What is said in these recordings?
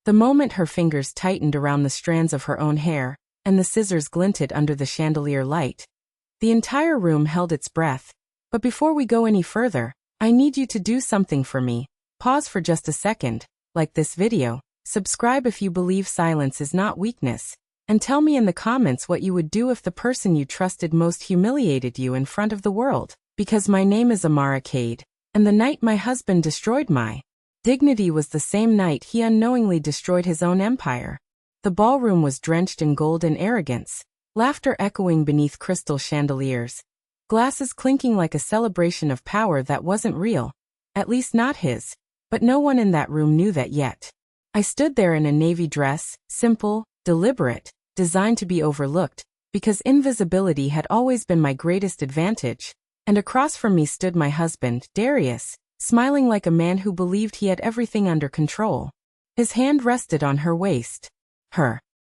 The moment her fingers tightened around the strands of her own hair, and the scissors glinted under the chandelier light, the entire room held its breath. But before we go any further, I need you to do something for me. Pause for just a second, like this video, subscribe if you believe silence is not weakness, and tell me in the comments what you would do if the person you trusted most humiliated you in front of the world. Because my name is Humiliated, and the night my husband destroyed my dignity was the same night he unknowingly destroyed his own empire. The ballroom was drenched in gold and arrogance, laughter echoing beneath crystal chandeliers, glasses clinking like a celebration of power that wasn't real, at least not his, but no one in that room knew that yet. I stood there in a navy dress, simple, deliberate, designed to be overlooked, because invisibility had always been my greatest advantage, and across from me stood my husband, Darius, smiling like a man who believed he had everything under control. His hand rested on her waist.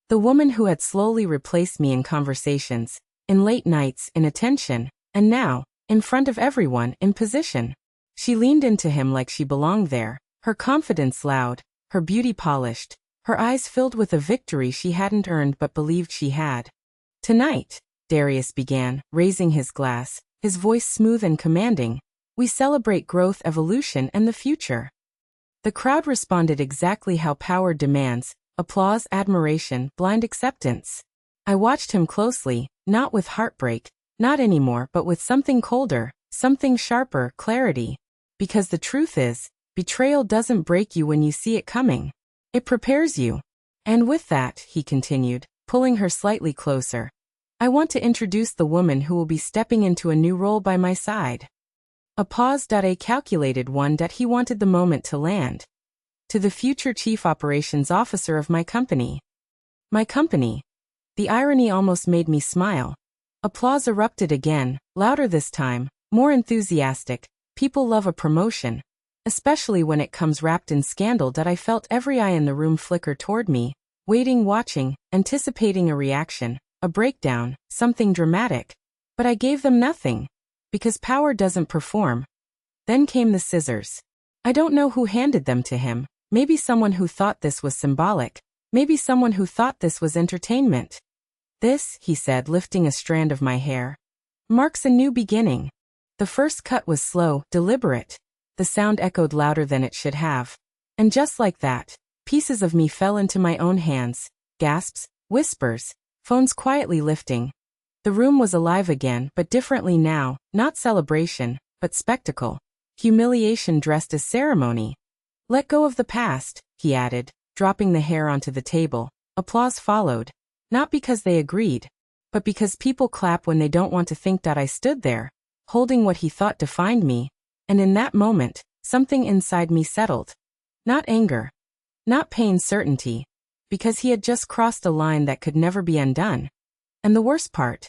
The woman who had slowly replaced me in conversations, in late nights, in attention, and now, in front of everyone, in position. She leaned into him like she belonged there, her confidence loud, her beauty polished, her eyes filled with a victory she hadn't earned but believed she had. "Tonight," Darius began, raising his glass, his voice smooth and commanding, "we celebrate growth, evolution, and the future." The crowd responded exactly how power demands: applause, admiration, blind acceptance. I watched him closely, not with heartbreak, not anymore, but with something colder, something sharper, clarity. Because the truth is, betrayal doesn't break you when you see it coming. It prepares you. And with that, he continued, pulling her slightly closer, I want to introduce the woman who will be stepping into a new role by my side. A pause. A calculated one that he wanted the moment to land. To the future chief operations officer of my company. My company. The irony almost made me smile. Applause erupted again, louder this time, more enthusiastic. People love a promotion, especially when it comes wrapped in scandal. I felt every eye in the room flicker toward me, waiting, watching, anticipating a reaction, a breakdown, something dramatic. But I gave them nothing. Because power doesn't perform. Then came the scissors. I don't know who handed them to him. Maybe someone who thought this was symbolic. Maybe someone who thought this was entertainment. "This," he said, lifting a strand of my hair, "marks a new beginning." The first cut was slow, deliberate. The sound echoed louder than it should have. And just like that, pieces of me fell into my own hands. Gasps, whispers, phones quietly lifting. The room was alive again, but differently now, not celebration, but spectacle. Humiliation dressed as ceremony. "Let go of the past," he added, dropping the hair onto the table. Applause followed. Not because they agreed, but because people clap when they don't want to think that I stood there, holding what he thought defined me, and in that moment, something inside me settled. Not anger. Not pain, certainty. Because he had just crossed a line that could never be undone. And the worst part,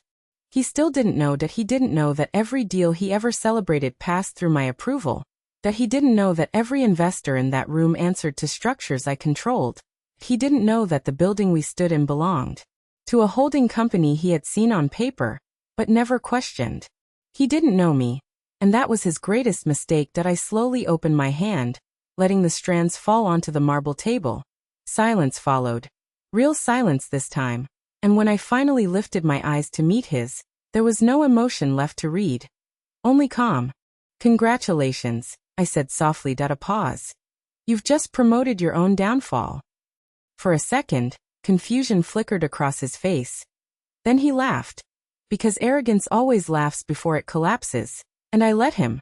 he still didn't know that he didn't know that every deal he ever celebrated passed through my approval. That he didn't know that every investor in that room answered to structures I controlled. He didn't know that the building we stood in belonged to a holding company he had seen on paper, but never questioned. He didn't know me, and that was his greatest mistake. I slowly opened my hand, letting the strands fall onto the marble table. Silence followed. Real silence this time, and when I finally lifted my eyes to meet his, there was no emotion left to read. Only calm. "Congratulations," I said softly. A pause. "You've just promoted your own downfall." For a second, confusion flickered across his face. Then he laughed. Because arrogance always laughs before it collapses, and I let him.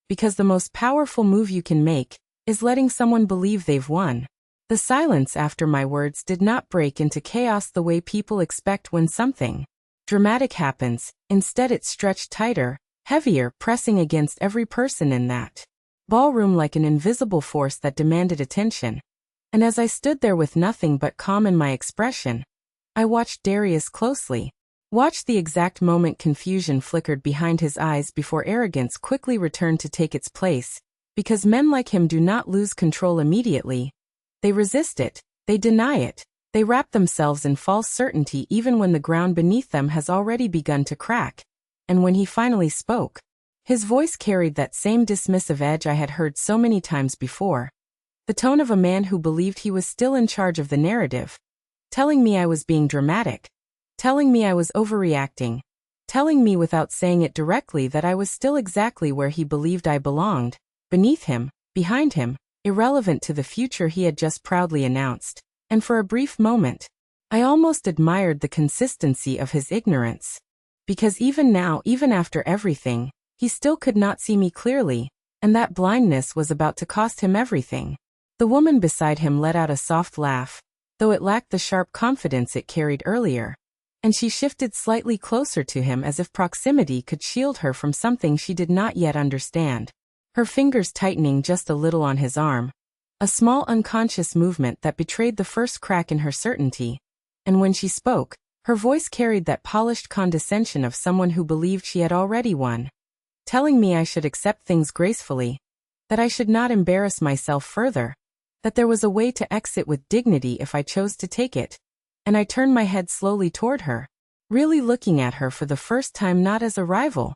Because the most powerful move you can make is letting someone believe they've won. The silence after my words did not break into chaos the way people expect when something dramatic happens. Instead, it stretched tighter, heavier, pressing against every person in that ballroom like an invisible force that demanded attention. And as I stood there with nothing but calm in my expression, I watched Darius closely. Watched the exact moment confusion flickered behind his eyes before arrogance quickly returned to take its place. Because men like him do not lose control immediately. They resist it, they deny it, they wrap themselves in false certainty even when the ground beneath them has already begun to crack. And when he finally spoke, his voice carried that same dismissive edge I had heard so many times before. The tone of a man who believed he was still in charge of the narrative. Telling me I was being dramatic. Telling me I was overreacting. Telling me without saying it directly that I was still exactly where he believed I belonged. Beneath him, behind him, irrelevant to the future he had just proudly announced. And for a brief moment, I almost admired the consistency of his ignorance. Because even now, even after everything, he still could not see me clearly, and that blindness was about to cost him everything. The woman beside him let out a soft laugh, though it lacked the sharp confidence it carried earlier. And she shifted slightly closer to him as if proximity could shield her from something she did not yet understand. Her fingers tightening just a little on his arm. A small unconscious movement that betrayed the first crack in her certainty. And when she spoke, her voice carried that polished condescension of someone who believed she had already won. Telling me I should accept things gracefully. That I should not embarrass myself further. That there was a way to exit with dignity if I chose to take it. And I turned my head slowly toward her, really looking at her for the first time not as a rival,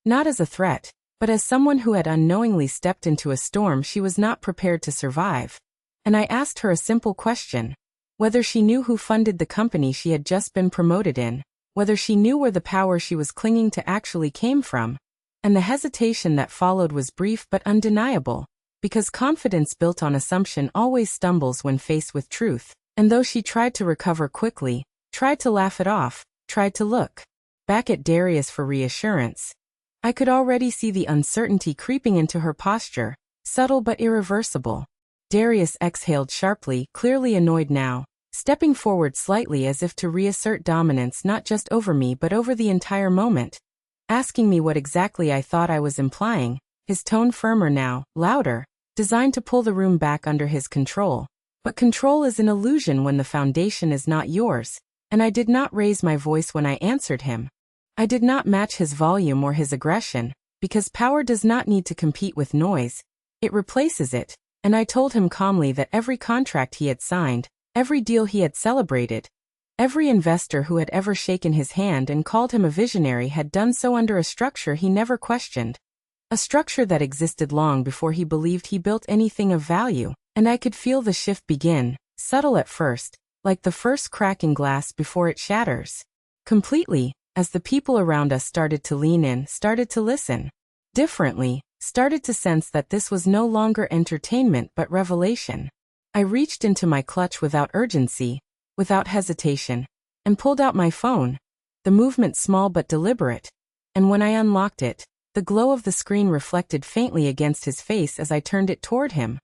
not as a threat, but as someone who had unknowingly stepped into a storm she was not prepared to survive. And I asked her a simple question. Whether she knew who funded the company she had just been promoted in, whether she knew where the power she was clinging to actually came from. And the hesitation that followed was brief but undeniable, because confidence built on assumption always stumbles when faced with truth. And though she tried to recover quickly, tried to laugh it off, tried to look back at Darius for reassurance, I could already see the uncertainty creeping into her posture, subtle but irreversible. Darius exhaled sharply, clearly annoyed now, stepping forward slightly as if to reassert dominance not just over me but over the entire moment. Asking me what exactly I thought I was implying, his tone firmer now, louder, designed to pull the room back under his control. But control is an illusion when the foundation is not yours, and I did not raise my voice when I answered him. I did not match his volume or his aggression, because power does not need to compete with noise, it replaces it, and I told him calmly that every contract he had signed, every deal he had celebrated, every investor who had ever shaken his hand and called him a visionary had done so under a structure he never questioned. A structure that existed long before he believed he built anything of value. And I could feel the shift begin, subtle at first, like the first crack in glass before it shatters. Completely, as the people around us started to lean in, started to listen. Differently, started to sense that this was no longer entertainment but revelation. I reached into my clutch without urgency, without hesitation, and pulled out my phone. The movement small but deliberate. And when I unlocked it, the glow of the screen reflected faintly against his face as I turned it toward him.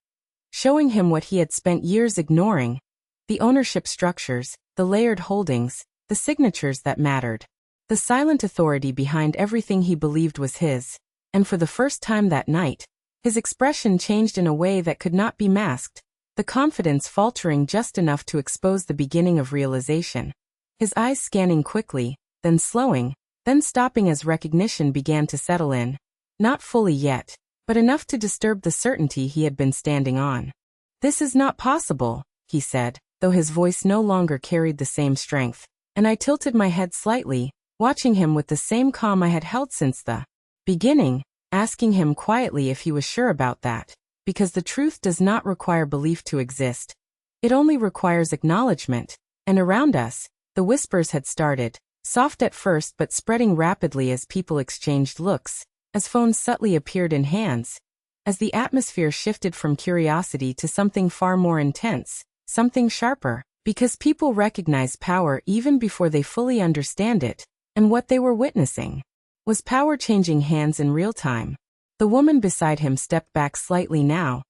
Showing him what he had spent years ignoring. The ownership structures, the layered holdings, the signatures that mattered. The silent authority behind everything he believed was his. And for the first time that night, his expression changed in a way that could not be masked, the confidence faltering just enough to expose the beginning of realization. His eyes scanning quickly, then slowing, then stopping as recognition began to settle in. Not fully yet, but enough to disturb the certainty he had been standing on. "This is not possible," he said, though his voice no longer carried the same strength, and I tilted my head slightly, watching him with the same calm I had held since the beginning, asking him quietly if he was sure about that, because the truth does not require belief to exist. It only requires acknowledgement, and around us, the whispers had started, soft at first but spreading rapidly as people exchanged looks, as phones subtly appeared in hands, as the atmosphere shifted from curiosity to something far more intense, something sharper, because people recognize power even before they fully understand it, and what they were witnessing was power changing hands in real time. The woman beside him stepped back slightly now,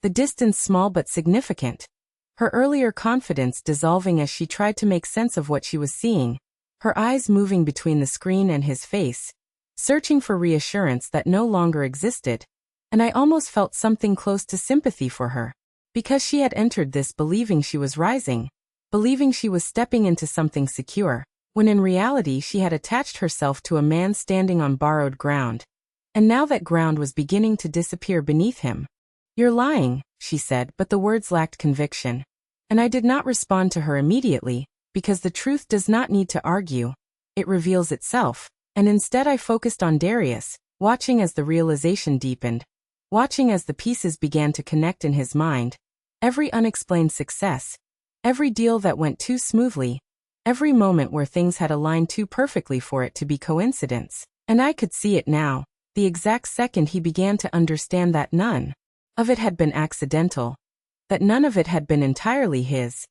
the distance small but significant, her earlier confidence dissolving as she tried to make sense of what she was seeing, her eyes moving between the screen and his face, searching for reassurance that no longer existed, and I almost felt something close to sympathy for her, because she had entered this believing she was rising, believing she was stepping into something secure, when in reality she had attached herself to a man standing on borrowed ground, and now that ground was beginning to disappear beneath him. "You're lying," she said, but the words lacked conviction, and I did not respond to her immediately, because the truth does not need to argue, it reveals itself. And instead I focused on Darius, watching as the realization deepened, watching as the pieces began to connect in his mind, Every unexplained success. Every deal that went too smoothly. Every moment where things had aligned too perfectly for it to be coincidence. And I could see it now, the exact second he began to understand that none of it had been accidental. That none of it had been entirely his.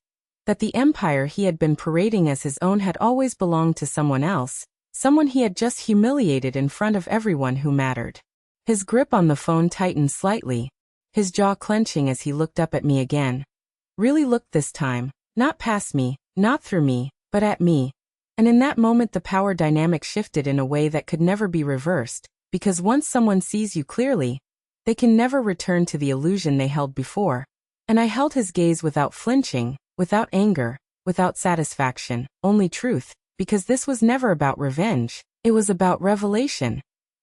That the empire he had been parading as his own had always belonged to someone else, someone he had just humiliated in front of everyone who mattered. His grip on the phone tightened slightly, his jaw clenching as he looked up at me again. Really looked this time, not past me, not through me, but at me. And in that moment the power dynamic shifted in a way that could never be reversed, because once someone sees you clearly, they can never return to the illusion they held before. And I held his gaze without flinching, without anger, without satisfaction, only truth, because this was never about revenge, it was about revelation.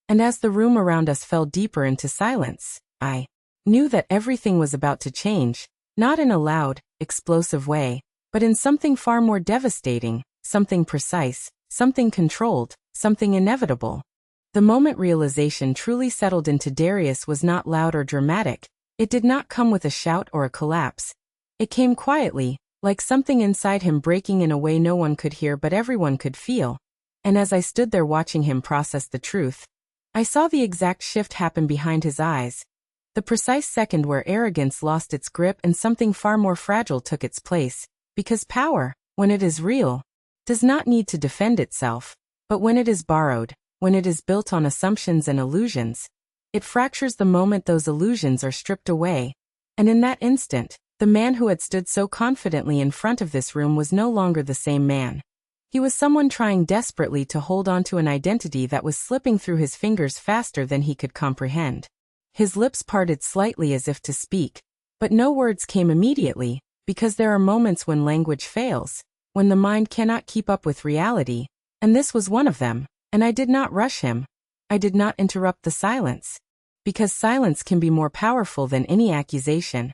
And as the room around us fell deeper into silence, I knew that everything was about to change, not in a loud, explosive way, but in something far more devastating, something precise, something controlled, something inevitable. The moment realization truly settled into Darius was not loud or dramatic. It did not come with a shout or a collapse. It came quietly, like something inside him breaking in a way no one could hear but everyone could feel. And as I stood there watching him process the truth, I saw the exact shift happen behind his eyes. The precise second where arrogance lost its grip and something far more fragile took its place. Because power, when it is real, does not need to defend itself. But when it is borrowed, when it is built on assumptions and illusions, it fractures the moment those illusions are stripped away. And in that instant, the man who had stood so confidently in front of this room was no longer the same man. He was someone trying desperately to hold on to an identity that was slipping through his fingers faster than he could comprehend. His lips parted slightly as if to speak, but no words came immediately, because there are moments when language fails, when the mind cannot keep up with reality, and this was one of them, and I did not rush him. I did not interrupt the silence. Because silence can be more powerful than any accusation.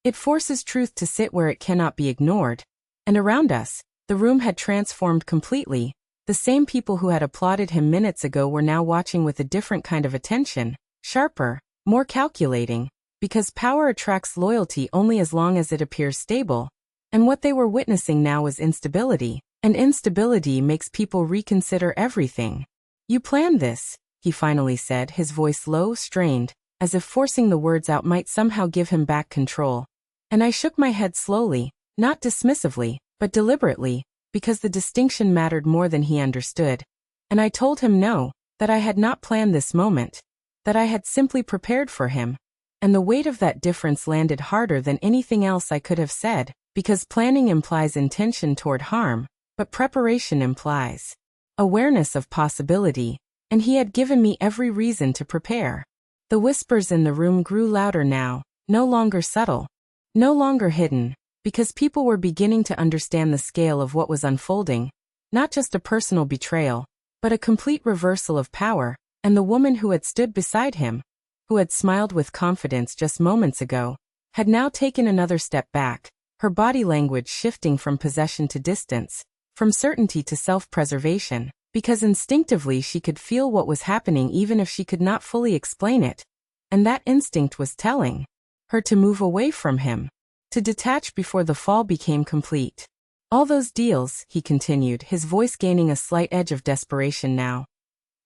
It forces truth to sit where it cannot be ignored. And around us, the room had transformed completely. The same people who had applauded him minutes ago were now watching with a different kind of attention, sharper, more calculating, because power attracts loyalty only as long as it appears stable. And what they were witnessing now was instability, and instability makes people reconsider everything. "You planned this," he finally said, his voice low, strained, as if forcing the words out might somehow give him back control. And I shook my head slowly, not dismissively, but deliberately, because the distinction mattered more than he understood. And I told him no, that I had not planned this moment, that I had simply prepared for him. And the weight of that difference landed harder than anything else I could have said, because planning implies intention toward harm, but preparation implies awareness of possibility, and he had given me every reason to prepare. The whispers in the room grew louder now, no longer subtle, no longer hidden, because people were beginning to understand the scale of what was unfolding, not just a personal betrayal, but a complete reversal of power, and the woman who had stood beside him, who had smiled with confidence just moments ago, had now taken another step back, her body language shifting from possession to distance, from certainty to self-preservation, because instinctively she could feel what was happening even if she could not fully explain it. And that instinct was telling her to move away from him, to detach before the fall became complete. "All those deals," he continued, his voice gaining a slight edge of desperation now.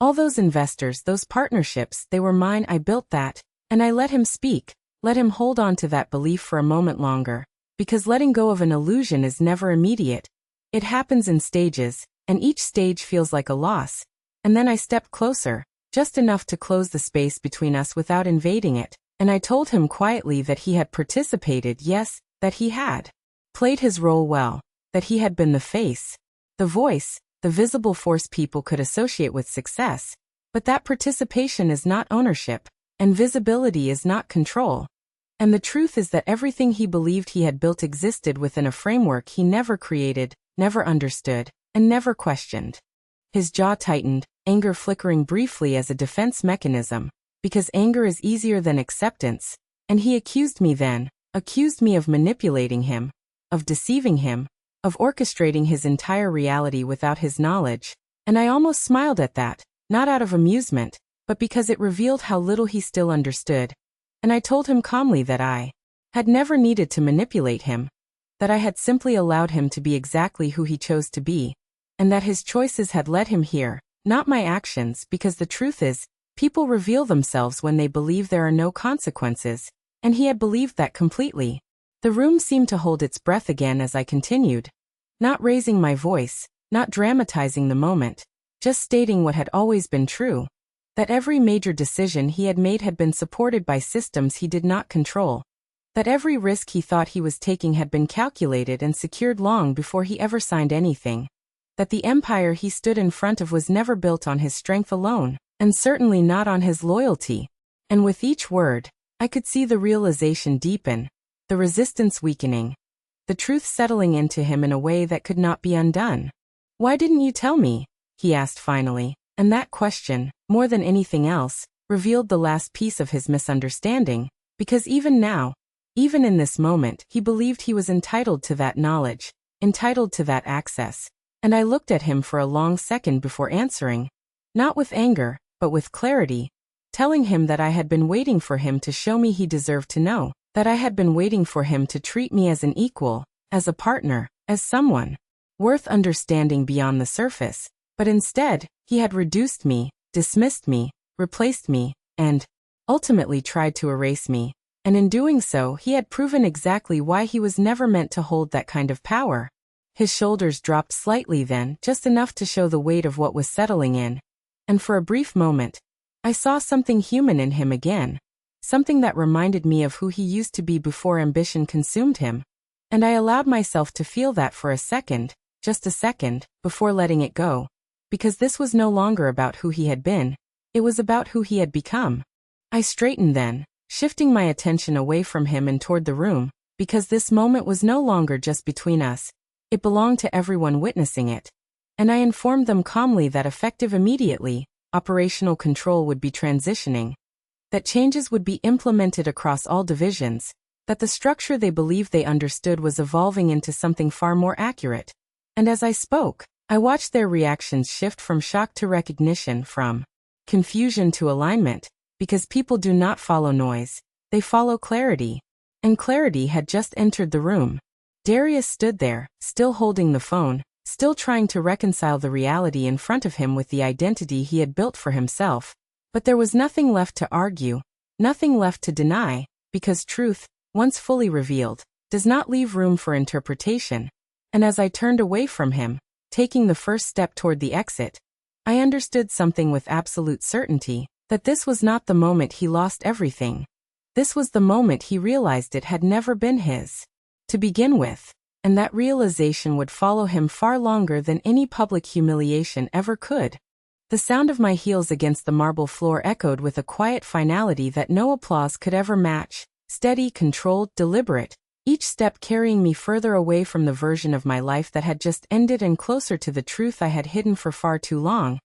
"All those investors, those partnerships, they were mine, I built that." And I let him speak, let him hold on to that belief for a moment longer, because letting go of an illusion is never immediate. It happens in stages, and each stage feels like a loss. And then I stepped closer, just enough to close the space between us without invading it, and I told him quietly that he had participated, yes, that he had played his role well, that he had been the face, the voice, the visible force people could associate with success, but that participation is not ownership, and visibility is not control. And the truth is that everything he believed he had built existed within a framework he never created, never understood, and never questioned. His jaw tightened, anger flickering briefly as a defense mechanism, because anger is easier than acceptance, and he accused me of manipulating him, of deceiving him, of orchestrating his entire reality without his knowledge, and I almost smiled at that, not out of amusement, but because it revealed how little he still understood. And I told him calmly that I had never needed to manipulate him, that I had simply allowed him to be exactly who he chose to be, and that his choices had led him here, not my actions, because the truth is, people reveal themselves when they believe there are no consequences, and he had believed that completely. The room seemed to hold its breath again as I continued, not raising my voice, not dramatizing the moment, just stating what had always been true, that every major decision he had made had been supported by systems he did not control, that every risk he thought he was taking had been calculated and secured long before he ever signed anything, that the empire he stood in front of was never built on his strength alone, and certainly not on his loyalty. And with each word, I could see the realization deepen, the resistance weakening, the truth settling into him in a way that could not be undone. "Why didn't you tell me?" he asked finally, and that question, more than anything else, revealed the last piece of his misunderstanding, because even now, even in this moment, he believed he was entitled to that knowledge, entitled to that access, and I looked at him for a long second before answering, not with anger, but with clarity, telling him that I had been waiting for him to show me he deserved to know, that I had been waiting for him to treat me as an equal, as a partner, as someone worth understanding beyond the surface, but instead, he had reduced me, dismissed me, replaced me, and ultimately tried to erase me, and in doing so he had proven exactly why he was never meant to hold that kind of power. His shoulders dropped slightly then, just enough to show the weight of what was settling in, and for a brief moment, I saw something human in him again, something that reminded me of who he used to be before ambition consumed him, and I allowed myself to feel that for a second, just a second, before letting it go, because this was no longer about who he had been, it was about who he had become. I straightened then, shifting my attention away from him and toward the room, because this moment was no longer just between us, it belonged to everyone witnessing it, and I informed them calmly that effective immediately, operational control would be transitioning, that changes would be implemented across all divisions, that the structure they believed they understood was evolving into something far more accurate. And as I spoke, I watched their reactions shift from shock to recognition, from confusion to alignment, because people do not follow noise, they follow clarity. And clarity had just entered the room. Darius stood there, still holding the phone, still trying to reconcile the reality in front of him with the identity he had built for himself. But there was nothing left to argue, nothing left to deny, because truth, once fully revealed, does not leave room for interpretation. And as I turned away from him, taking the first step toward the exit, I understood something with absolute certainty, that this was not the moment he lost everything. This was the moment he realized it had never been his to begin with, and that realization would follow him far longer than any public humiliation ever could. The sound of my heels against the marble floor echoed with a quiet finality that no applause could ever match, steady, controlled, deliberate, each step carrying me further away from the version of my life that had just ended and closer to the truth I had hidden for far too long.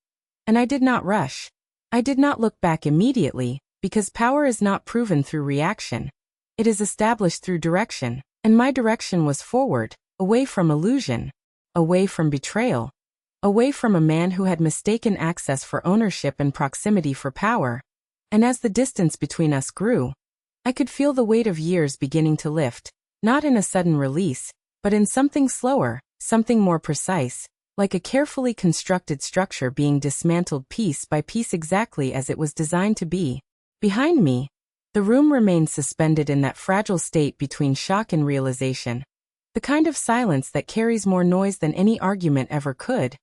And I did not rush. I did not look back immediately, because power is not proven through reaction. It is established through direction, and my direction was forward, away from illusion, away from betrayal, away from a man who had mistaken access for ownership and proximity for power. And as the distance between us grew, I could feel the weight of years beginning to lift, not in a sudden release, but in something slower, something more precise, like a carefully constructed structure being dismantled piece by piece exactly as it was designed to be. Behind me, the room remained suspended in that fragile state between shock and realization, the kind of silence that carries more noise than any argument ever could.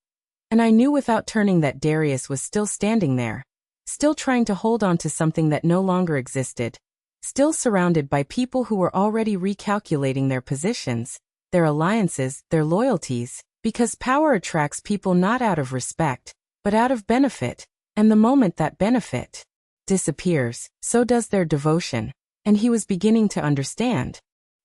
And I knew without turning that Darius was still standing there, still trying to hold on to something that no longer existed, still surrounded by people who were already recalculating their positions, their alliances, their loyalties, because power attracts people not out of respect, but out of benefit, and the moment that benefit disappears, so does their devotion. And he was beginning to understand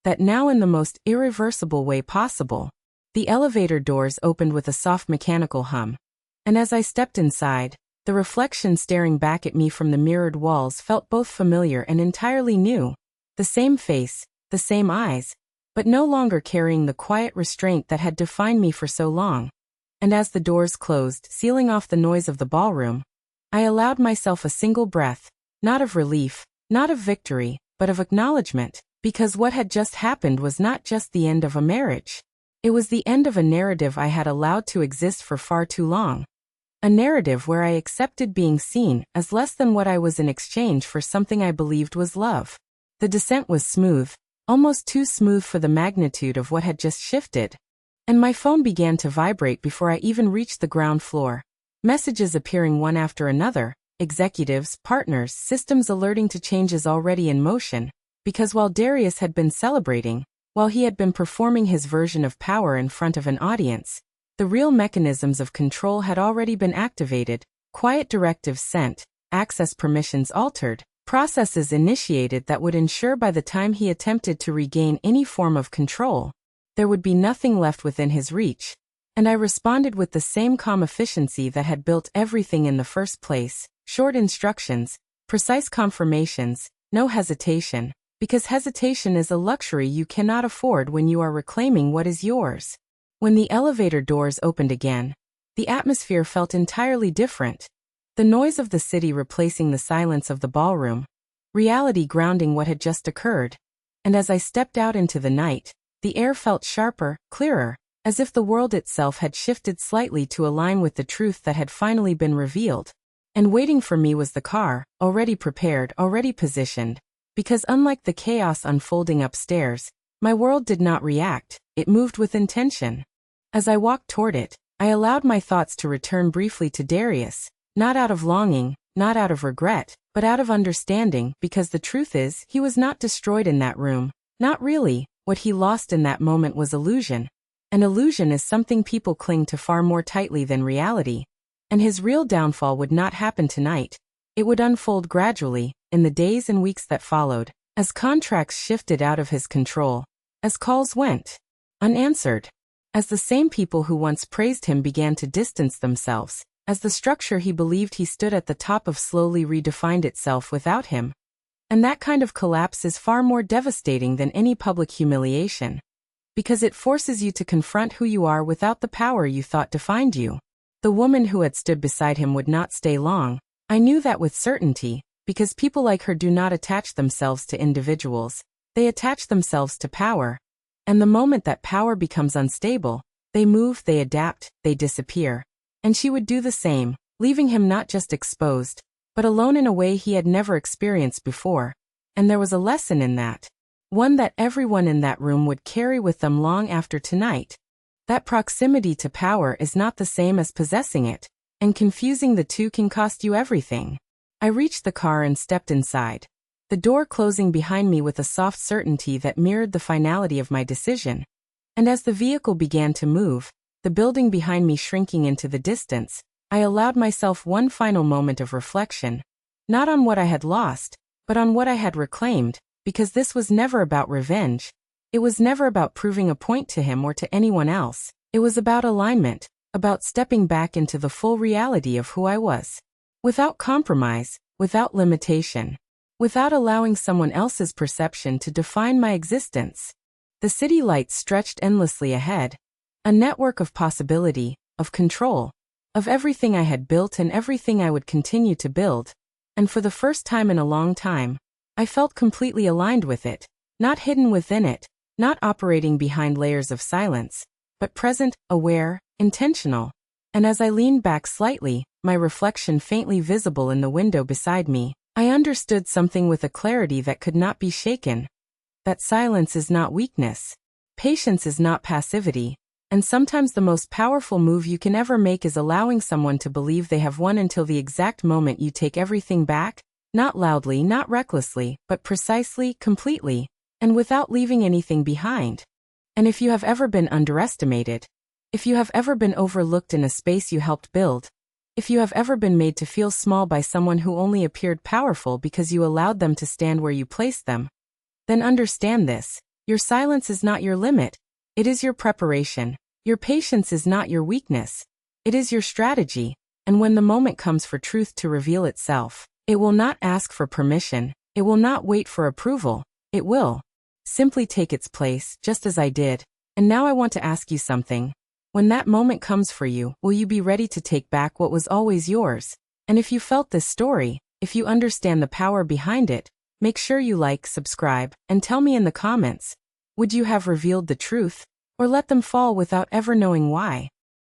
that now in the most irreversible way possible. The elevator doors opened with a soft mechanical hum, and as I stepped inside, the reflection staring back at me from the mirrored walls felt both familiar and entirely new. The same face, the same eyes, but no longer carrying the quiet restraint that had defined me for so long. And as the doors closed, sealing off the noise of the ballroom, I allowed myself a single breath, not of relief, not of victory, but of acknowledgement, Because what had just happened was not just the end of a marriage. It was the end of a narrative I had allowed to exist for far too long. A narrative where I accepted being seen as less than what I was in exchange for something I believed was love. The descent was smooth, almost too smooth for the magnitude of what had just shifted. And my phone began to vibrate before I even reached the ground floor. Messages appearing one after another, executives, partners, systems alerting to changes already in motion. Because while Darius had been celebrating, while he had been performing his version of power in front of an audience, the real mechanisms of control had already been activated, quiet directives sent, access permissions altered, processes initiated that would ensure by the time he attempted to regain any form of control, there would be nothing left within his reach. And I responded with the same calm efficiency that had built everything in the first place: short instructions, precise confirmations, no hesitation. Because hesitation is a luxury you cannot afford when you are reclaiming what is yours. When the elevator doors opened again, the atmosphere felt entirely different. The noise of the city replacing the silence of the ballroom, reality grounding what had just occurred. And as I stepped out into the night, the air felt sharper, clearer, as if the world itself had shifted slightly to align with the truth that had finally been revealed. And waiting for me was the car, already prepared, already positioned. Because unlike the chaos unfolding upstairs, my world did not react, it moved with intention. As I walked toward it, I allowed my thoughts to return briefly to Darius, not out of longing, not out of regret, but out of understanding, because the truth is, he was not destroyed in that room. Not really. What he lost in that moment was illusion. An illusion is something people cling to far more tightly than reality. And his real downfall would not happen tonight. It would unfold gradually, in the days and weeks that followed, as contracts shifted out of his control, as calls went unanswered, as the same people who once praised him began to distance themselves, as the structure he believed he stood at the top of slowly redefined itself without him. And that kind of collapse is far more devastating than any public humiliation, because it forces you to confront who you are without the power you thought defined you. The woman who had stood beside him would not stay long. I knew that with certainty. Because people like her do not attach themselves to individuals, they attach themselves to power. And the moment that power becomes unstable, they move, they adapt, they disappear. And she would do the same, leaving him not just exposed, but alone in a way he had never experienced before. And there was a lesson in that. One that everyone in that room would carry with them long after tonight. That proximity to power is not the same as possessing it, and confusing the two can cost you everything. I reached the car and stepped inside, the door closing behind me with a soft certainty that mirrored the finality of my decision. And as the vehicle began to move, the building behind me shrinking into the distance, I allowed myself one final moment of reflection. Not on what I had lost, but on what I had reclaimed, because this was never about revenge. It was never about proving a point to him or to anyone else. It was about alignment, about stepping back into the full reality of who I was. Without compromise, without limitation, without allowing someone else's perception to define my existence. The city lights stretched endlessly ahead, a network of possibility, of control, of everything I had built and everything I would continue to build. And for the first time in a long time, I felt completely aligned with it, not hidden within it, not operating behind layers of silence, but present, aware, intentional. And as I leaned back slightly, my reflection faintly visible in the window beside me, I understood something with a clarity that could not be shaken. That silence is not weakness. Patience is not passivity. And sometimes the most powerful move you can ever make is allowing someone to believe they have won until the exact moment you take everything back, not loudly, not recklessly, but precisely, completely, and without leaving anything behind. And if you have ever been underestimated, if you have ever been overlooked in a space you helped build, if you have ever been made to feel small by someone who only appeared powerful because you allowed them to stand where you placed them, then understand this: your silence is not your limit, it is your preparation. Your patience is not your weakness, it is your strategy. And when the moment comes for truth to reveal itself, it will not ask for permission, it will not wait for approval, it will simply take its place, just as I did. And now I want to ask you something. When that moment comes for you, will you be ready to take back what was always yours? And if you felt this story, if you understand the power behind it, Make sure you like, subscribe, and tell me in the comments, would you have revealed the truth, or let them fall without ever knowing why?